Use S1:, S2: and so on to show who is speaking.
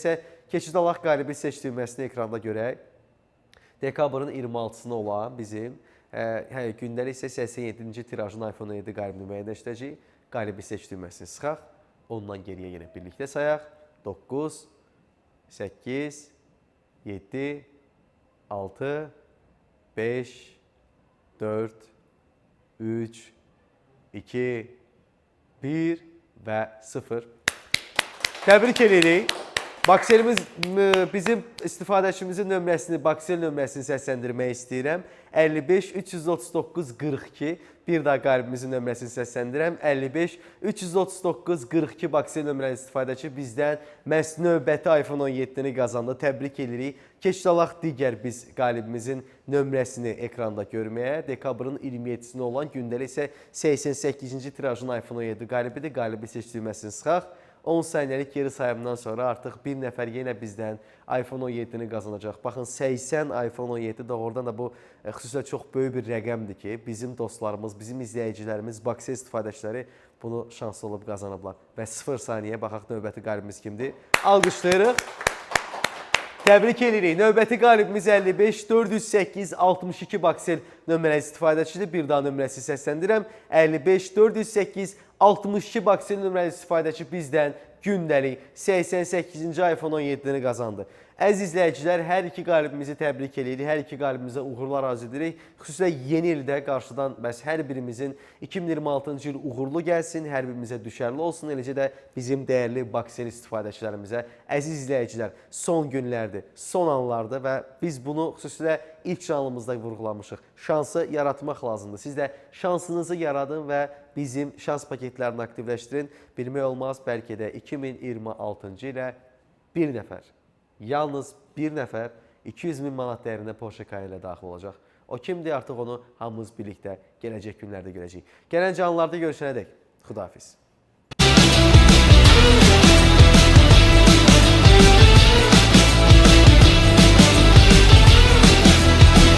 S1: isə keçid alaq qalibi seç düyməsini ekranda görək. Dekabrın 26-sına olan bizim gündəlik isə 87-ci tirajın iPhone 7 qalibini müəyyənləşdirəcəyik. Qalibi seç düyməsini sıxaq. Ondan geriyə yenə birlikdə sayaq. 9, 8, 7, 6, 5, 4, 3, 2, 1 və 0. Təbrik edirik. Bakselimiz bizim istifadəçimizin nömrəsini, Baksel nömrəsini səsləndirmək istəyirəm. 55 339 42. Bir daha qalibimizin nömrəsini səsləndirəm. 55 339 42 Baksel nömrəli istifadəçi bizdən məhz növbəti iPhone 17-ni qazandı. Təbrik edirik. Keçid alaq digər biz qalibimizin nömrəsini ekranda görməyə. Dekabrın 27-sinə olan gündəlik isə 88-ci tirajın iPhone 17 qalibidir. Qalibi seç düyməsini sıxaq. 10 saniyəlik geri sayımdan sonra artıq bir nəfər yenə bizdən iPhone 17-ni qazanacaq. Baxın, 80 iPhone 17 doğrudan da bu xüsusilə çox böyük bir rəqəmdir ki, bizim dostlarımız, bizim izləyicilərimiz, Baksel istifadəçiləri bunu şanslı olub qazanıblar. Və 0 saniyə baxaq növbəti qalibimiz kimdir? Alqışlayırıq. Təbrik edirik. Növbəti qalibimiz 55 408 62 Baksel nömrəli istifadəçidir. Bir daha nömrəsi səsləndirəm. 55 408 62 Baksel nömrəli istifadəçi bizdən gündəlik 88-ci iPhone 17-ni qazandı. Əziz izləyicilər, hər iki qalibimizi təbrik edirik, hər iki qalibimizə uğurlar arzu edirik. Xüsusilə yeni ildə qarşıdan bəs hər birimizin 2026-cı il uğurlu gəlsin, hər birimizə düşərli olsun, eləcə də bizim dəyərli Baksel istifadəçilərimizə. Əziz izləyicilər, son günlərdir, son anlardır və biz bunu xüsusilə ilk canlımızda vurğulamışıq. Şansı yaratmaq lazımdır. Siz də şansınızı yaradın və bizim şans paketlərini aktivləşdirin. Bilmək olmaz, bəlkə də 2026-cı ilə bir nəfər, yalnız bir nəfər 200 min manat dəyərində Porsche Cayenne ilə daxil olacaq. O kimdir? Artıq onu hamımız birlikdə gələcək günlərdə görəcəyik. Gələn canlılarda görüşənədək. Xudahafiz.